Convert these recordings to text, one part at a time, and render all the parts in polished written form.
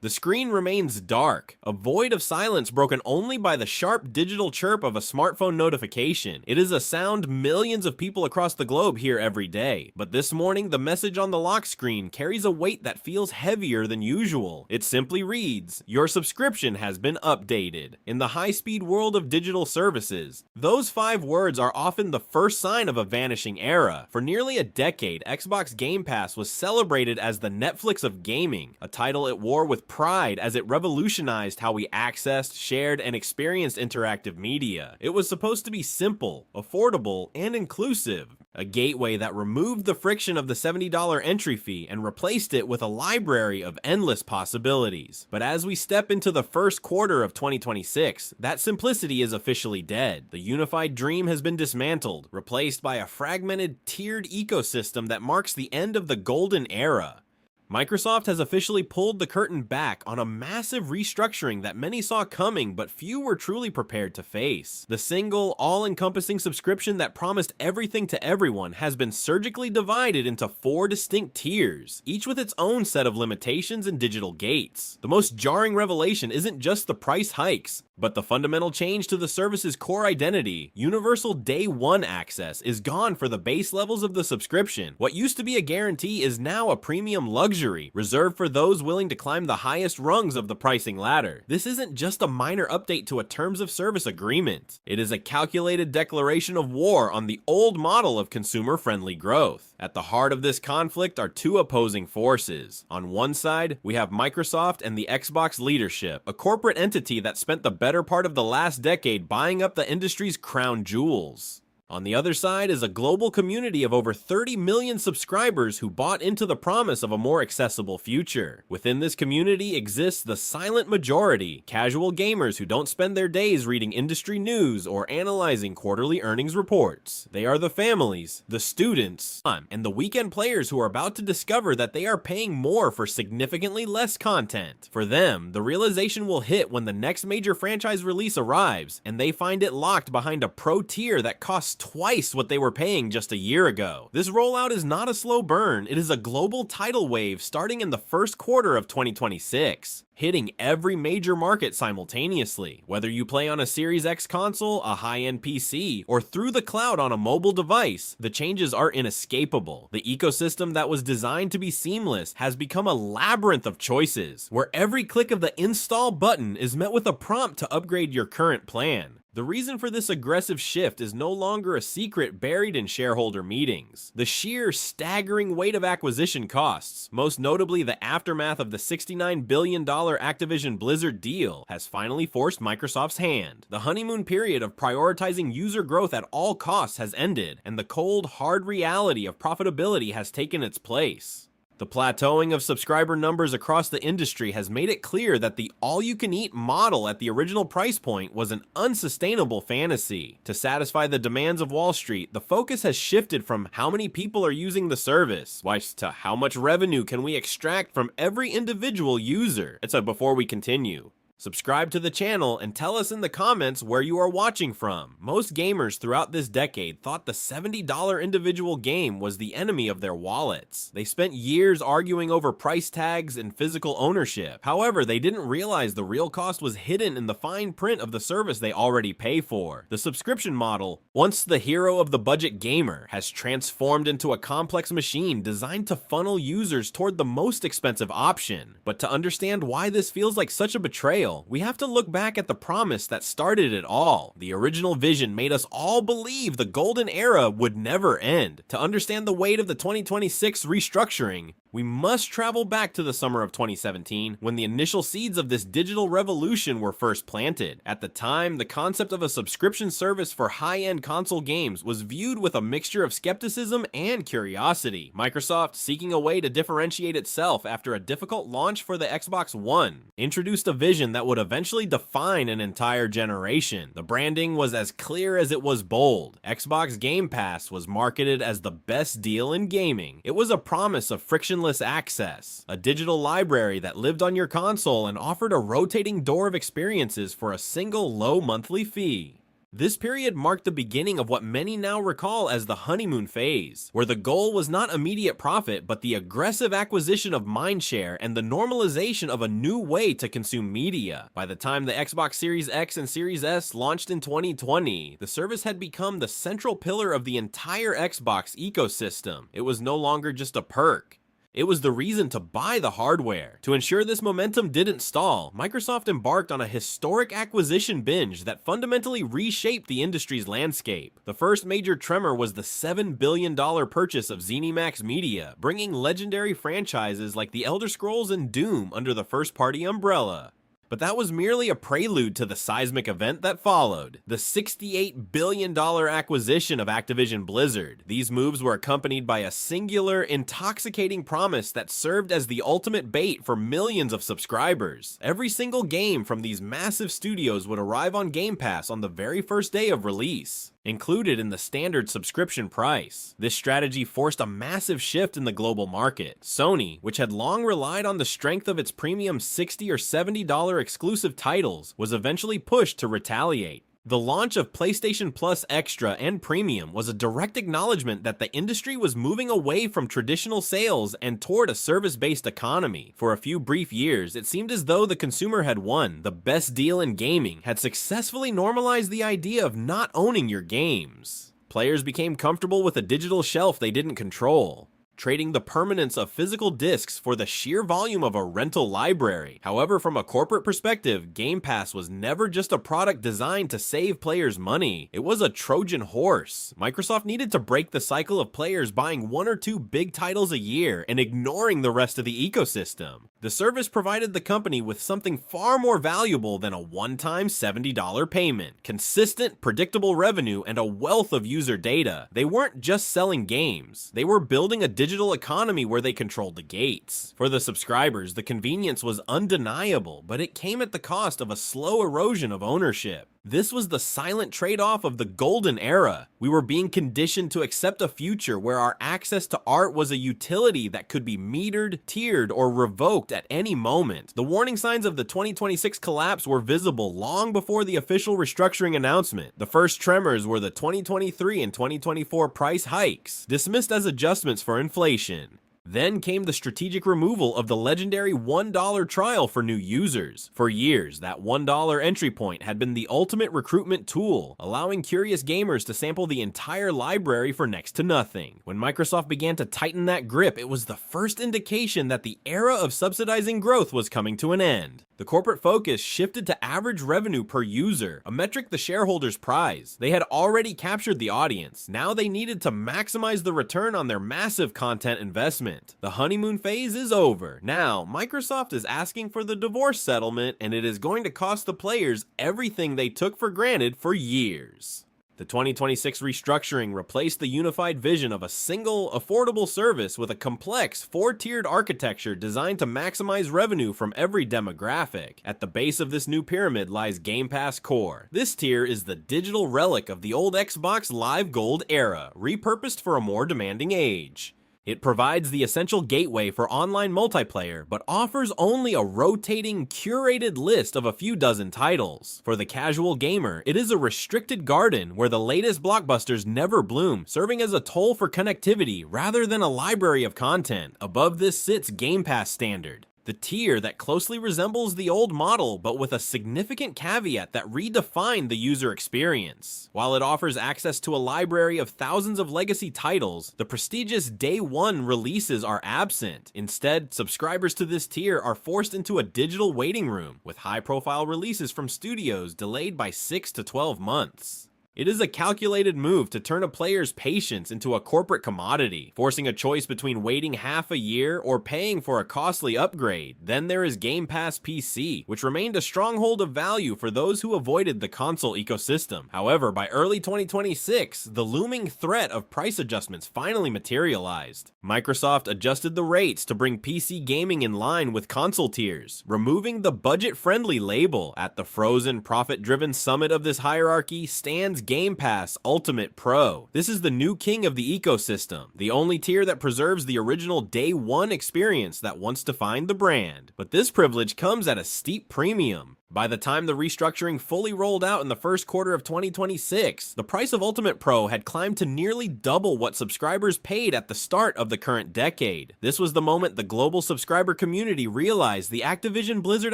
The screen remains dark, a void of silence broken only by the sharp digital chirp of a smartphone notification. It is a sound millions of people across the globe hear every day. But this morning, the message on the lock screen carries a weight that feels heavier than usual. It simply reads, "Your subscription has been updated." In the high-speed world of digital services, those 5 words are often the first sign of a vanishing era. For nearly a decade, Xbox Game Pass was celebrated as the Netflix of gaming, a title it wore with pride as it revolutionized how we accessed, shared, and experienced interactive media. It was supposed to be simple, affordable, and inclusive, a gateway that removed the friction of the $70 entry fee and replaced it with a library of endless possibilities. But as we step into the first quarter of 2026, that simplicity is officially dead. The unified dream has been dismantled, replaced by a fragmented, tiered ecosystem that marks the end of the golden era. Microsoft has officially pulled the curtain back on a massive restructuring that many saw coming but few were truly prepared to face. The single, all-encompassing subscription that promised everything to everyone has been surgically divided into 4 distinct tiers, each with its own set of limitations and digital gates. The most jarring revelation isn't just the price hikes, but the fundamental change to the service's core identity. Universal Day 1 access is gone for the base levels of the subscription. What used to be a guarantee is now a premium luxury, reserved for those willing to climb the highest rungs of the pricing ladder. This isn't just a minor update to a terms of service agreement. It is a calculated declaration of war on the old model of consumer-friendly growth. At the heart of this conflict are 2 opposing forces. On one side, we have Microsoft and the Xbox leadership, a corporate entity that spent the better part of the last decade buying up the industry's crown jewels. On the other side is a global community of over 30 million subscribers who bought into the promise of a more accessible future. Within this community exists the silent majority, casual gamers who don't spend their days reading industry news or analyzing quarterly earnings reports. They are the families, the students, and the weekend players who are about to discover that they are paying more for significantly less content. For them, the realization will hit when the next major franchise release arrives, and they find it locked behind a pro tier that costs twice what they were paying just a year ago. This rollout is not a slow burn, it is a global tidal wave starting in the first quarter of 2026. Hitting every major market simultaneously. Whether you play on a Series X console, a high-end PC, or through the cloud on a mobile device, the changes are inescapable. The ecosystem that was designed to be seamless has become a labyrinth of choices, where every click of the install button is met with a prompt to upgrade your current plan. The reason for this aggressive shift is no longer a secret buried in shareholder meetings. The sheer, staggering weight of acquisition costs, most notably the aftermath of the $69 billion Activision Blizzard deal, has finally forced Microsoft's hand. The honeymoon period of prioritizing user growth at all costs has ended, and the cold, hard reality of profitability has taken its place. The plateauing of subscriber numbers across the industry has made it clear that the all-you-can-eat model at the original price point was an unsustainable fantasy. To satisfy the demands of Wall Street, the focus has shifted from how many people are using the service, to how much revenue can we extract from every individual user. So before we continue, subscribe to the channel and tell us in the comments where you are watching from. Most gamers throughout this decade thought the $70 individual game was the enemy of their wallets. They spent years arguing over price tags and physical ownership. However, they didn't realize the real cost was hidden in the fine print of the service they already pay for. The subscription model, once the hero of the budget gamer, has transformed into a complex machine designed to funnel users toward the most expensive option. But to understand why this feels like such a betrayal, we have to look back at the promise that started it all. The original vision made us all believe the golden era would never end. To understand the weight of the 2026 restructuring, we must travel back to the summer of 2017, when the initial seeds of this digital revolution were first planted. At the time, the concept of a subscription service for high-end console games was viewed with a mixture of skepticism and curiosity. Microsoft, seeking a way to differentiate itself after a difficult launch for the Xbox One, introduced a vision that would eventually define an entire generation. The branding was as clear as it was bold. Xbox Game Pass was marketed as the best deal in gaming. It was a promise of frictionless access, a digital library that lived on your console and offered a rotating door of experiences for a single low monthly fee. This period marked the beginning of what many now recall as the honeymoon phase, where the goal was not immediate profit but the aggressive acquisition of mindshare and the normalization of a new way to consume media. By the time the Xbox Series X and Series S launched in 2020, the service had become the central pillar of the entire Xbox ecosystem. It was no longer just a perk. It was the reason to buy the hardware. To ensure this momentum didn't stall, Microsoft embarked on a historic acquisition binge that fundamentally reshaped the industry's landscape. The first major tremor was the $7 billion purchase of ZeniMax Media, bringing legendary franchises like The Elder Scrolls and Doom under the first-party umbrella. But that was merely a prelude to the seismic event that followed, the $68 billion acquisition of Activision Blizzard. These moves were accompanied by a singular, intoxicating promise that served as the ultimate bait for millions of subscribers. Every single game from these massive studios would arrive on Game Pass on the very first day of release, included in the standard subscription price. This strategy forced a massive shift in the global market. Sony, which had long relied on the strength of its premium $60 or $70 exclusive titles, was eventually pushed to retaliate. The launch of PlayStation Plus Extra and Premium was a direct acknowledgement that the industry was moving away from traditional sales and toward a service-based economy. For a few brief years, it seemed as though the consumer had won. The best deal in gaming had successfully normalized the idea of not owning your games. Players became comfortable with a digital shelf they didn't control, trading the permanence of physical discs for the sheer volume of a rental library. However, from a corporate perspective, Game Pass was never just a product designed to save players money. It was a Trojan horse. Microsoft needed to break the cycle of players buying one or two big titles a year and ignoring the rest of the ecosystem. The service provided the company with something far more valuable than a one-time $70 payment: consistent, predictable revenue and a wealth of user data. They weren't just selling games. They were building a digital economy where they controlled the gates. For the subscribers, the convenience was undeniable, but it came at the cost of a slow erosion of ownership. This was the silent trade-off of the golden era. We were being conditioned to accept a future where our access to art was a utility that could be metered, tiered, or revoked at any moment. The warning signs of the 2026 collapse were visible long before the official restructuring announcement. The first tremors were the 2023 and 2024 price hikes, dismissed as adjustments for inflation. Then came the strategic removal of the legendary $1 trial for new users. For years, that $1 entry point had been the ultimate recruitment tool, allowing curious gamers to sample the entire library for next to nothing. When Microsoft began to tighten that grip, it was the first indication that the era of subsidizing growth was coming to an end. The corporate focus shifted to average revenue per user, a metric the shareholders prize. They had already captured the audience. Now they needed to maximize the return on their massive content investment. The honeymoon phase is over. Now, Microsoft is asking for the divorce settlement, and it is going to cost the players everything they took for granted for years. The 2026 restructuring replaced the unified vision of a single, affordable service with a complex, four-tiered architecture designed to maximize revenue from every demographic. At the base of this new pyramid lies Game Pass Core. This tier is the digital relic of the old Xbox Live Gold era, repurposed for a more demanding age. It provides the essential gateway for online multiplayer, but offers only a rotating, curated list of a few dozen titles. For the casual gamer, it is a restricted garden where the latest blockbusters never bloom, serving as a toll for connectivity rather than a library of content. Above this sits Game Pass Standard, the tier that closely resembles the old model, but with a significant caveat that redefined the user experience. While it offers access to a library of thousands of legacy titles, the prestigious Day 1 releases are absent. Instead, subscribers to this tier are forced into a digital waiting room, with high-profile releases from studios delayed by 6 to 12 months. It is a calculated move to turn a player's patience into a corporate commodity, forcing a choice between waiting half a year or paying for a costly upgrade. Then there is Game Pass PC, which remained a stronghold of value for those who avoided the console ecosystem. However, by early 2026, the looming threat of price adjustments finally materialized. Microsoft adjusted the rates to bring PC gaming in line with console tiers, removing the budget-friendly label. At the frozen, profit-driven summit of this hierarchy stands Game Pass Ultimate Pro. This is the new king of the ecosystem, the only tier that preserves the original Day 1 experience that once defined the brand. But this privilege comes at a steep premium. By the time the restructuring fully rolled out in the first quarter of 2026, the price of Ultimate Pro had climbed to nearly double what subscribers paid at the start of the current decade. This was the moment the global subscriber community realized the Activision Blizzard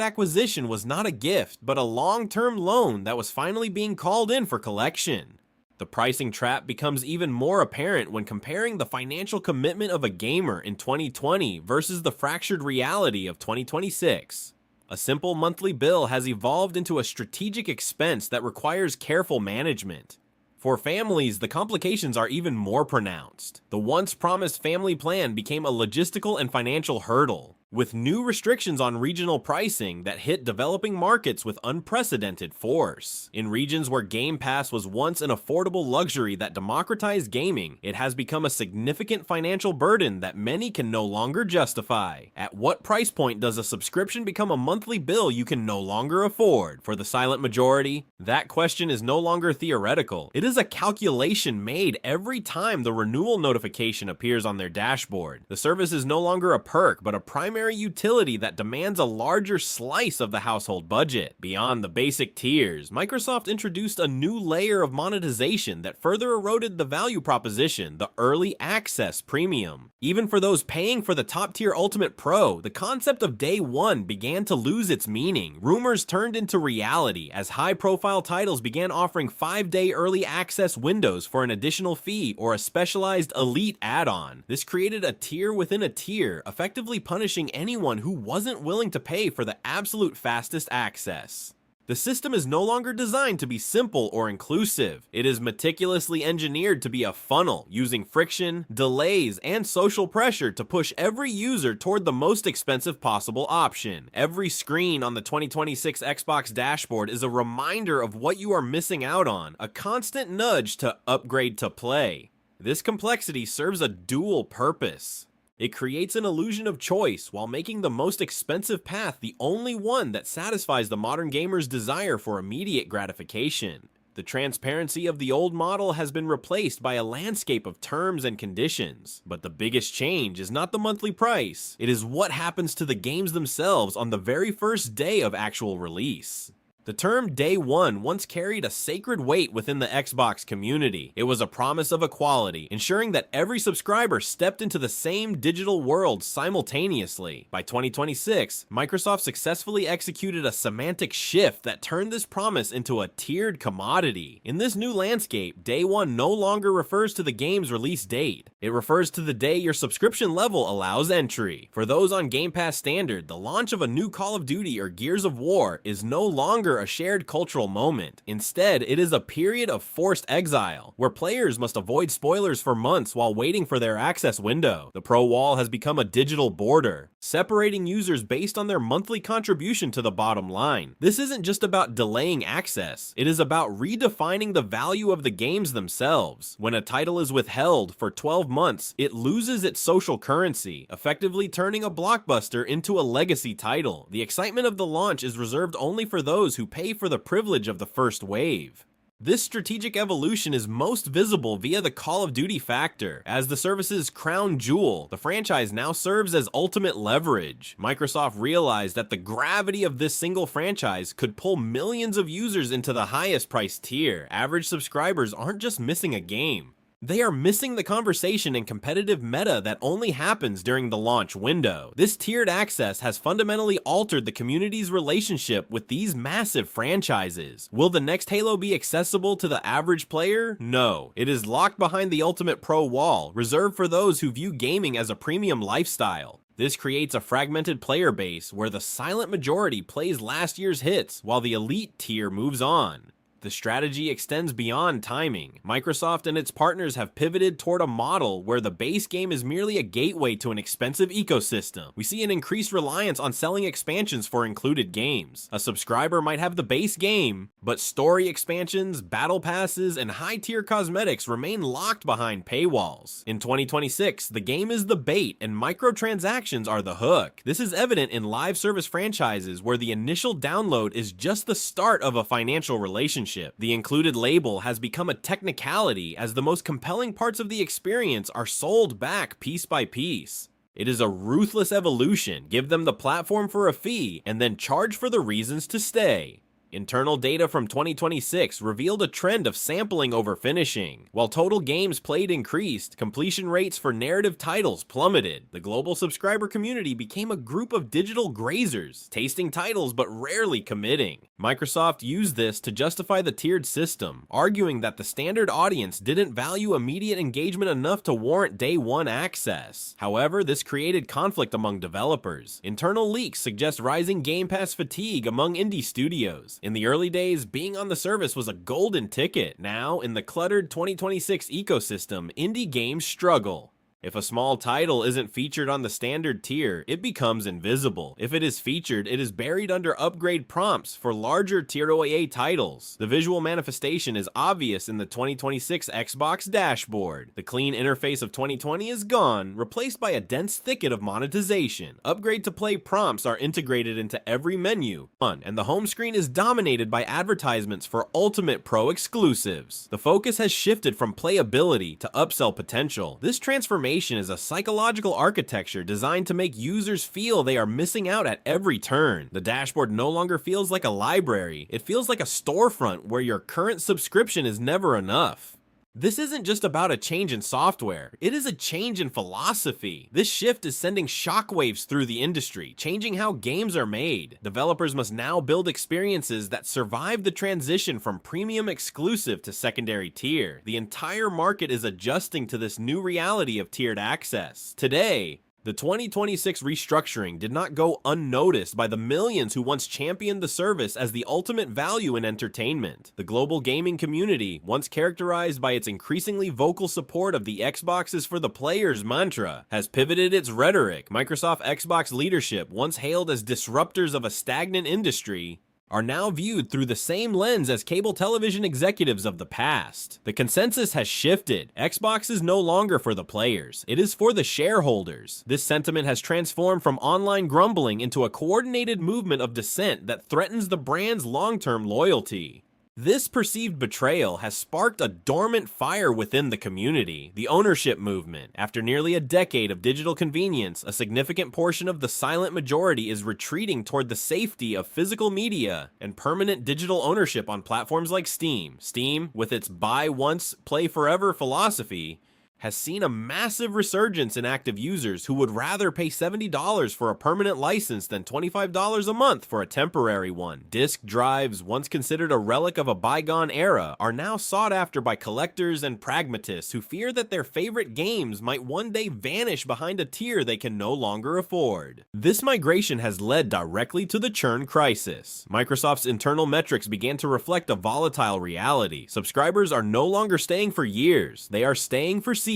acquisition was not a gift, but a long-term loan that was finally being called in for collection. The pricing trap becomes even more apparent when comparing the financial commitment of a gamer in 2020 versus the fractured reality of 2026. A simple monthly bill has evolved into a strategic expense that requires careful management. For families, the complications are even more pronounced. The once promised family plan became a logistical and financial hurdle, with new restrictions on regional pricing that hit developing markets with unprecedented force. In regions where Game Pass was once an affordable luxury that democratized gaming, it has become a significant financial burden that many can no longer justify. At what price point does a subscription become a monthly bill you can no longer afford? For the silent majority, that question is no longer theoretical. It is a calculation made every time the renewal notification appears on their dashboard. The service is no longer a perk, but a primary utility that demands a larger slice of the household budget. Beyond the basic tiers, Microsoft introduced a new layer of monetization that further eroded the value proposition, the early access premium. Even for those paying for the top tier Ultimate Pro, the concept of day one began to lose its meaning. Rumors turned into reality as high-profile titles began offering 5-day early access windows for an additional fee or a specialized elite add-on. This created a tier within a tier, effectively punishing anyone who wasn't willing to pay for the absolute fastest access. The system is no longer designed to be simple or inclusive. It is meticulously engineered to be a funnel, using friction, delays, and social pressure to push every user toward the most expensive possible option. Every screen on the 2026 Xbox dashboard is a reminder of what you are missing out on, a constant nudge to upgrade to play. This complexity serves a dual purpose. It creates an illusion of choice while making the most expensive path the only one that satisfies the modern gamer's desire for immediate gratification. The transparency of the old model has been replaced by a landscape of terms and conditions. But the biggest change is not the monthly price, it is what happens to the games themselves on the very first day of actual release. The term Day One once carried a sacred weight within the Xbox community. It was a promise of equality, ensuring that every subscriber stepped into the same digital world simultaneously. By 2026, Microsoft successfully executed a semantic shift that turned this promise into a tiered commodity. In this new landscape, Day One no longer refers to the game's release date. It refers to the day your subscription level allows entry. For those on Game Pass Standard, the launch of a new Call of Duty or Gears of War is no longer a shared cultural moment. Instead, it is a period of forced exile, where players must avoid spoilers for months while waiting for their access window. The Pro Wall has become a digital border, separating users based on their monthly contribution to the bottom line. This isn't just about delaying access, it is about redefining the value of the games themselves. When a title is withheld for 12 months, it loses its social currency, effectively turning a blockbuster into a legacy title. The excitement of the launch is reserved only for those who pay for the privilege of the first wave. This strategic evolution is most visible via the Call of Duty factor. As the service's crown jewel, the franchise now serves as ultimate leverage. Microsoft realized that the gravity of this single franchise could pull millions of users into the highest priced tier. Average subscribers aren't just missing a game. They are missing the conversation and competitive meta that only happens during the launch window. This tiered access has fundamentally altered the community's relationship with these massive franchises. Will the next Halo be accessible to the average player? No. It is locked behind the Ultimate Pro wall, reserved for those who view gaming as a premium lifestyle. This creates a fragmented player base where the silent majority plays last year's hits while the elite tier moves on. The strategy extends beyond timing. Microsoft and its partners have pivoted toward a model where the base game is merely a gateway to an expensive ecosystem. We see an increased reliance on selling expansions for included games. A subscriber might have the base game, but story expansions, battle passes, and high-tier cosmetics remain locked behind paywalls. In 2026, the game is the bait and microtransactions are the hook. This is evident in live service franchises where the initial download is just the start of a financial relationship. The included label has become a technicality as the most compelling parts of the experience are sold back piece by piece. It is a ruthless evolution. Give them the platform for a fee, and then charge for the reasons to stay. Internal data from 2026 revealed a trend of sampling over finishing. While total games played increased, completion rates for narrative titles plummeted. The global subscriber community became a group of digital grazers, tasting titles but rarely committing. Microsoft used this to justify the tiered system, arguing that the standard audience didn't value immediate engagement enough to warrant day one access. However, this created conflict among developers. Internal leaks suggest rising Game Pass fatigue among indie studios. In the early days, being on the service was a golden ticket. Now, in the cluttered 2026 ecosystem, indie games struggle. If a small title isn't featured on the standard tier, it becomes invisible. If it is featured, it is buried under upgrade prompts for larger tier OAA titles. The visual manifestation is obvious in the 2026 Xbox dashboard. The clean interface of 2020 is gone, replaced by a dense thicket of monetization. Upgrade to play prompts are integrated into every menu, and the home screen is dominated by advertisements for Ultimate Pro exclusives. The focus has shifted from playability to upsell potential. This transformation is a psychological architecture designed to make users feel they are missing out at every turn. The dashboard no longer feels like a library, it feels like a storefront where your current subscription is never enough. This isn't just about a change in software, it is a change in philosophy. This shift is sending shockwaves through the industry, changing how games are made. Developers must now build experiences that survive the transition from premium exclusive to secondary tier. The entire market is adjusting to this new reality of tiered access. Today, the 2026 restructuring did not go unnoticed by the millions who once championed the service as the ultimate value in entertainment. The global gaming community, once characterized by its increasingly vocal support of the Xbox is for the players mantra, has pivoted its rhetoric. Microsoft Xbox leadership, once hailed as disruptors of a stagnant industry, are now viewed through the same lens as cable television executives of the past. The consensus has shifted. Xbox is no longer for the players, it is for the shareholders. This sentiment has transformed from online grumbling into a coordinated movement of dissent that threatens the brand's long-term loyalty. This perceived betrayal has sparked a dormant fire within the community, the ownership movement. After nearly a decade of digital convenience, a significant portion of the silent majority is retreating toward the safety of physical media and permanent digital ownership on platforms like Steam. Steam, with its buy once, play forever philosophy, has seen a massive resurgence in active users who would rather pay $70 for a permanent license than $25 a month for a temporary one. Disk drives, once considered a relic of a bygone era, are now sought after by collectors and pragmatists who fear that their favorite games might one day vanish behind a tier they can no longer afford. This migration has led directly to the churn crisis. Microsoft's internal metrics began to reflect a volatile reality. Subscribers are no longer staying for years, they are staying for seasons.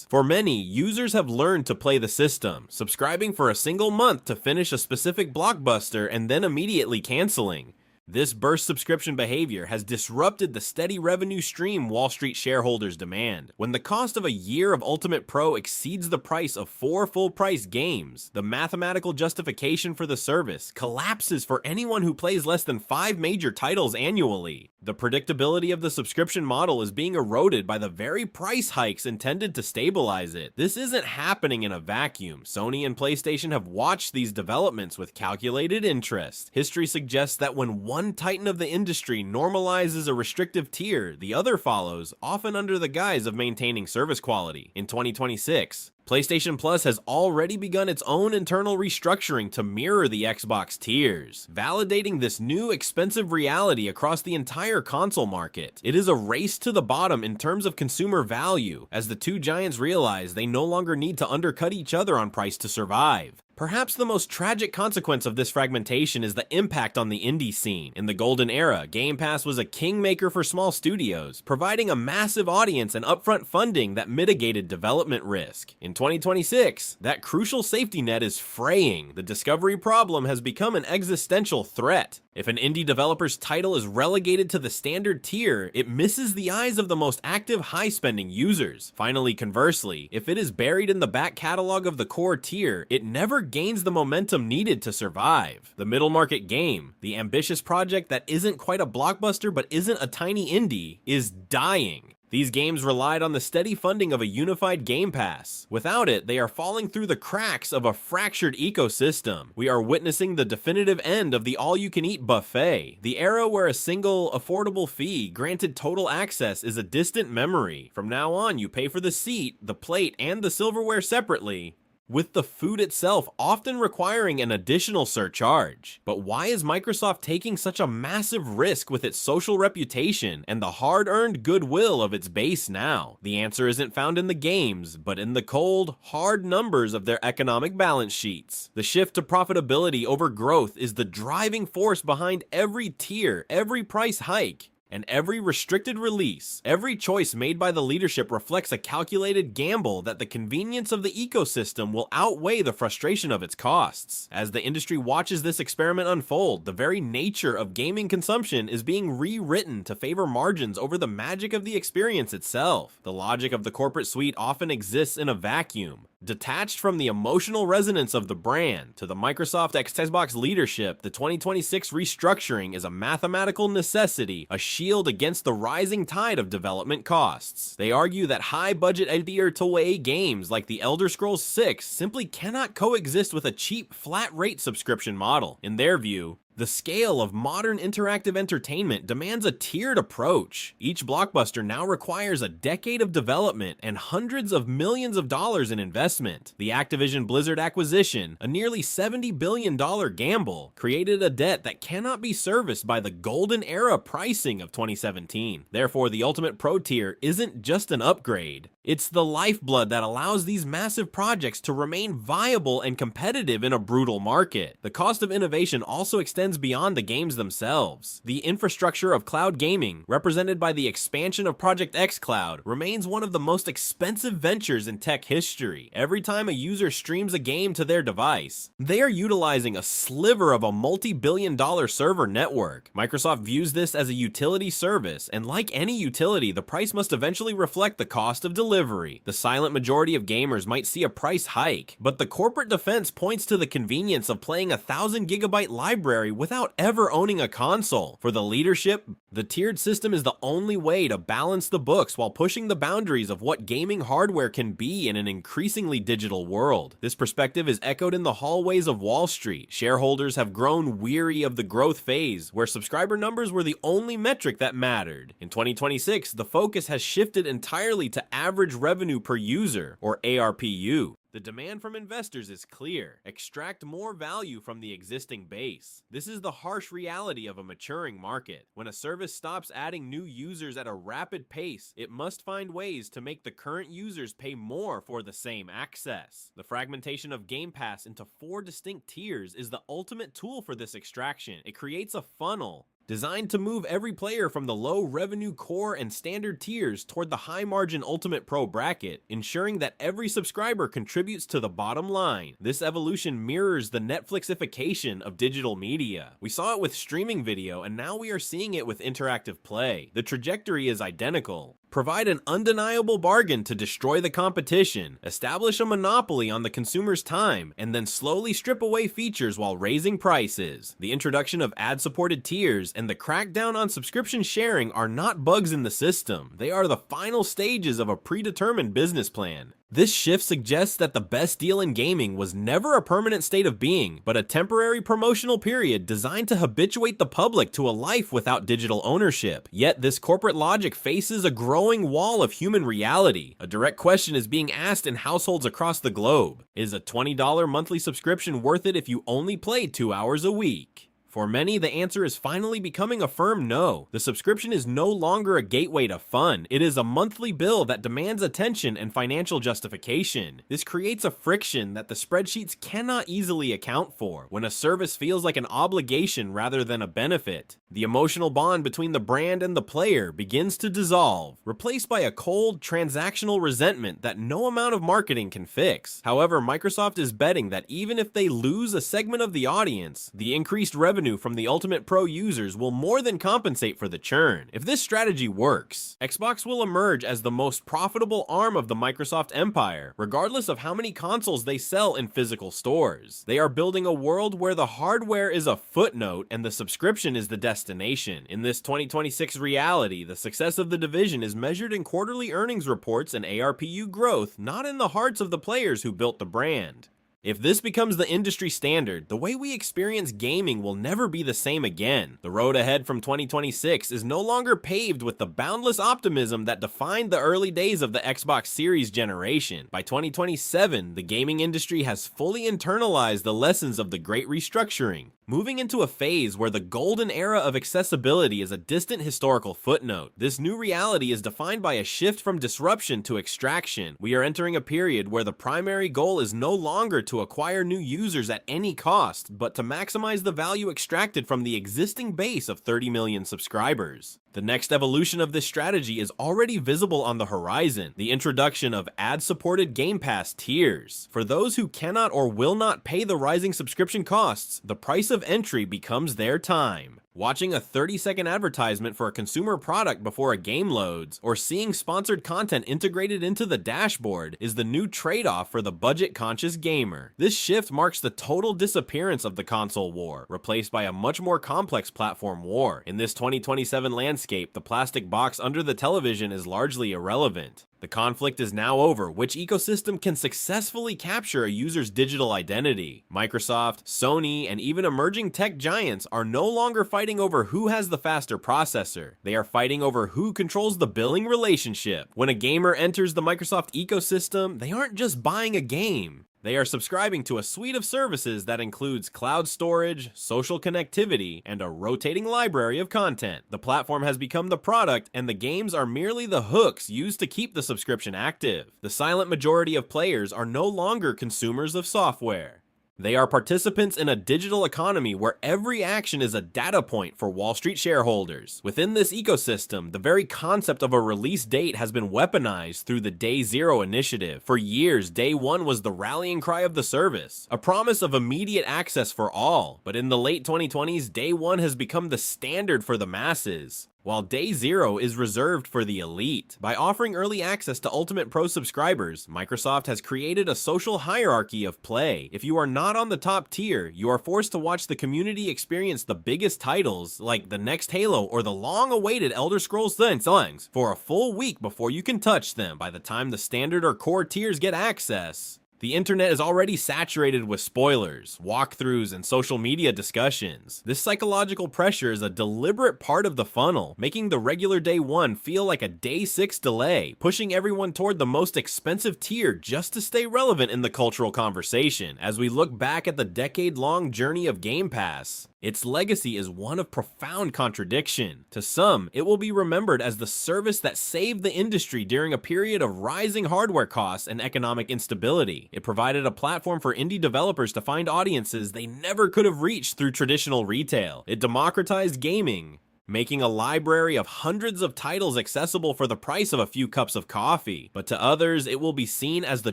For many, users have learned to play the system, subscribing for a single month to finish a specific blockbuster and then immediately canceling. This burst subscription behavior has disrupted the steady revenue stream Wall Street shareholders demand. When the cost of a year of Ultimate Pro exceeds the price of 4 full-price games, the mathematical justification for the service collapses for anyone who plays less than 5 major titles annually. The predictability of the subscription model is being eroded by the very price hikes intended to stabilize it. This isn't happening in a vacuum. Sony and PlayStation have watched these developments with calculated interest. History suggests that when one titan of the industry normalizes a restrictive tier, the other follows, often under the guise of maintaining service quality. In 2026, PlayStation Plus has already begun its own internal restructuring to mirror the Xbox tiers, validating this new expensive reality across the entire console market. It is a race to the bottom in terms of consumer value, as the two giants realize they no longer need to undercut each other on price to survive. Perhaps the most tragic consequence of this fragmentation is the impact on the indie scene. In the golden era, Game Pass was a kingmaker for small studios, providing a massive audience and upfront funding that mitigated development risk. In 2026, that crucial safety net is fraying. The discovery problem has become an existential threat. If an indie developer's title is relegated to the standard tier, it misses the eyes of the most active, high-spending users. Finally, conversely, if it is buried in the back catalog of the core tier, it never gains the momentum needed to survive. The middle market game, the ambitious project that isn't quite a blockbuster but isn't a tiny indie, is dying. These games relied on the steady funding of a unified Game Pass. Without it, they are falling through the cracks of a fractured ecosystem. We are witnessing the definitive end of the all-you-can-eat buffet. The era where a single, affordable fee granted total access is a distant memory. From now on, you pay for the seat, the plate, and the silverware separately, with the food itself often requiring an additional surcharge. But why is Microsoft taking such a massive risk with its social reputation and the hard-earned goodwill of its base now? The answer isn't found in the games, but in the cold, hard numbers of their economic balance sheets. The shift to profitability over growth is the driving force behind every tier, every price hike, and every restricted release. Every choice made by the leadership reflects a calculated gamble that the convenience of the ecosystem will outweigh the frustration of its costs. As the industry watches this experiment unfold, the very nature of gaming consumption is being rewritten to favor margins over the magic of the experience itself. The logic of the corporate suite often exists in a vacuum, detached from the emotional resonance of the brand. To the Microsoft Xbox leadership, the 2026 restructuring is a mathematical necessity, a shield against the rising tide of development costs. They argue that high-budget AAA games like The Elder Scrolls 6 simply cannot coexist with a cheap, flat-rate subscription model. In their view, the scale of modern interactive entertainment demands a tiered approach. Each blockbuster now requires a decade of development and hundreds of millions of dollars in investment. The Activision Blizzard acquisition, a nearly $70 billion gamble, created a debt that cannot be serviced by the golden era pricing of 2017. Therefore, the Ultimate Pro tier isn't just an upgrade. It's the lifeblood that allows these massive projects to remain viable and competitive in a brutal market. The cost of innovation also extends beyond the games themselves. The infrastructure of cloud gaming, represented by the expansion of Project X Cloud, remains one of the most expensive ventures in tech history. Every time a user streams a game to their device, they are utilizing a sliver of a multi-billion-dollar server network. Microsoft views this as a utility service, and like any utility, the price must eventually reflect the cost of delivery. The silent majority of gamers might see a price hike, but the corporate defense points to the convenience of playing a 1,000-gigabyte library without ever owning a console. For the leadership, the tiered system is the only way to balance the books while pushing the boundaries of what gaming hardware can be in an increasingly digital world. This perspective is echoed in the hallways of Wall Street. Shareholders have grown weary of the growth phase, where subscriber numbers were the only metric that mattered. In 2026, the focus has shifted entirely to average revenue per user, or ARPU. The demand from investors is clear. Extract more value from the existing base. This is the harsh reality of a maturing market. When a service stops adding new users at a rapid pace, it must find ways to make the current users pay more for the same access. The fragmentation of Game Pass into 4 distinct tiers is the ultimate tool for this extraction. It creates a funnel designed to move every player from the low-revenue core and standard tiers toward the high-margin Ultimate Pro bracket, ensuring that every subscriber contributes to the bottom line. This evolution mirrors the Netflixification of digital media. We saw it with streaming video, and now we are seeing it with interactive play. The trajectory is identical. Provide an undeniable bargain to destroy the competition, establish a monopoly on the consumer's time, and then slowly strip away features while raising prices. The introduction of ad-supported tiers and the crackdown on subscription sharing are not bugs in the system. They are the final stages of a predetermined business plan. This shift suggests that the best deal in gaming was never a permanent state of being, but a temporary promotional period designed to habituate the public to a life without digital ownership. Yet this corporate logic faces a growing wall of human reality. A direct question is being asked in households across the globe. Is a $20 monthly subscription worth it if you only play 2 hours a week? For many, the answer is finally becoming a firm no. The subscription is no longer a gateway to fun. It is a monthly bill that demands attention and financial justification. This creates a friction that the spreadsheets cannot easily account for. When a service feels like an obligation rather than a benefit, the emotional bond between the brand and the player begins to dissolve, replaced by a cold, transactional resentment that no amount of marketing can fix. However, Microsoft is betting that even if they lose a segment of the audience, the increased revenue from the Ultimate Pro users will more than compensate for the churn. If this strategy works, Xbox will emerge as the most profitable arm of the Microsoft empire, regardless of how many consoles they sell in physical stores. They are building a world where the hardware is a footnote and the subscription is the destination. destination. In this 2026 reality, the success of the division is measured in quarterly earnings reports and ARPU growth, not in the hearts of the players who built the brand. If this becomes the industry standard, the way we experience gaming will never be the same again. The road ahead from 2026 is no longer paved with the boundless optimism that defined the early days of the Xbox Series generation. By 2027, the gaming industry has fully internalized the lessons of the Great Restructuring, moving into a phase where the golden era of accessibility is a distant historical footnote. This new reality is defined by a shift from disruption to extraction. We are entering a period where the primary goal is no longer to acquire new users at any cost, but to maximize the value extracted from the existing base of 30 million subscribers. The next evolution of this strategy is already visible on the horizon, the introduction of ad-supported Game Pass tiers. For those who cannot or will not pay the rising subscription costs, the price of entry becomes their time. Watching a 30-second advertisement for a consumer product before a game loads, or seeing sponsored content integrated into the dashboard is the new trade-off for the budget-conscious gamer. This shift marks the total disappearance of the console war, replaced by a much more complex platform war. In this 2027 landscape, the plastic box under the television is largely irrelevant. The conflict is now over which ecosystem can successfully capture a user's digital identity. Microsoft, Sony, and even emerging tech giants are no longer fighting over who has the faster processor. They are fighting over who controls the billing relationship. When a gamer enters the Microsoft ecosystem, they aren't just buying a game. They are subscribing to a suite of services that includes cloud storage, social connectivity, and a rotating library of content. The platform has become the product, and the games are merely the hooks used to keep the subscription active. The silent majority of players are no longer consumers of software. They are participants in a digital economy where every action is a data point for Wall Street shareholders. Within this ecosystem, the very concept of a release date has been weaponized through the Day Zero initiative. For years, Day One was the rallying cry of the service, a promise of immediate access for all. But in the late 2020s, Day One has become the standard for the masses, while Day Zero is reserved for the elite. By offering early access to Ultimate Pro subscribers, Microsoft has created a social hierarchy of play. If you are not on the top tier, you are forced to watch the community experience the biggest titles, like the next Halo or the long-awaited Elder Scrolls Songs, for a full week before you can touch them. By the time the standard or core tiers get access, the internet is already saturated with spoilers, walkthroughs, and social media discussions. This psychological pressure is a deliberate part of the funnel, making the regular Day One feel like a Day 6 delay, pushing everyone toward the most expensive tier just to stay relevant in the cultural conversation. As we look back at the decade-long journey of Game Pass, its legacy is one of profound contradiction. To some, it will be remembered as the service that saved the industry during a period of rising hardware costs and economic instability. It provided a platform for indie developers to find audiences they never could have reached through traditional retail. It democratized gaming, making a library of hundreds of titles accessible for the price of a few cups of coffee. But to others, it will be seen as the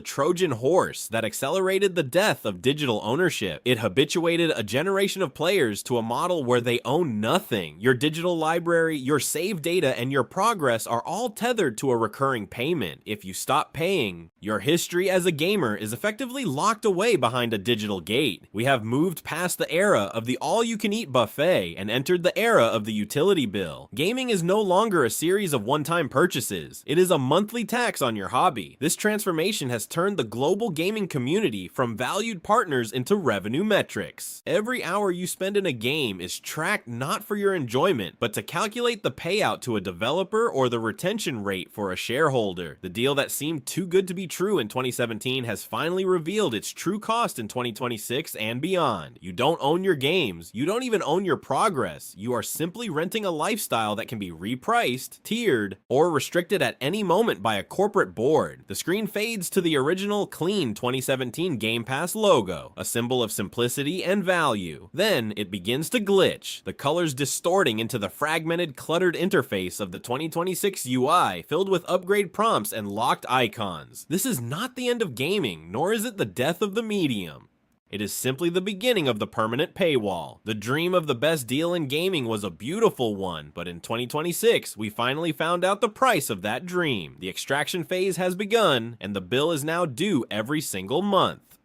Trojan horse that accelerated the death of digital ownership. It habituated a generation of players to a model where they own nothing. Your digital library, your saved data, and your progress are all tethered to a recurring payment. If you stop paying, your history as a gamer is effectively locked away behind a digital gate. We have moved past the era of the all-you-can-eat buffet and entered the era of the utility bill. Gaming is no longer a series of one-time purchases. It is a monthly tax on your hobby. This transformation has turned the global gaming community from valued partners into revenue metrics. Every hour you spend in a game is tracked not for your enjoyment, but to calculate the payout to a developer or the retention rate for a shareholder. The deal that seemed too good to be true in 2017 has finally revealed its true cost in 2026 and beyond. You don't own your games. You don't even own your progress. You are simply renting a lifestyle that can be repriced, tiered, or restricted at any moment by a corporate board. The screen fades to the original clean 2017 Game Pass logo, a symbol of simplicity and value. Then it begins to glitch, the colors distorting into the fragmented, cluttered interface of the 2026 UI, filled with upgrade prompts and locked icons. This is not the end of gaming, nor is it the death of the medium. It is simply the beginning of the permanent paywall. The dream of the best deal in gaming was a beautiful one, but in 2026, we finally found out the price of that dream. The extraction phase has begun, and the bill is now due every single month.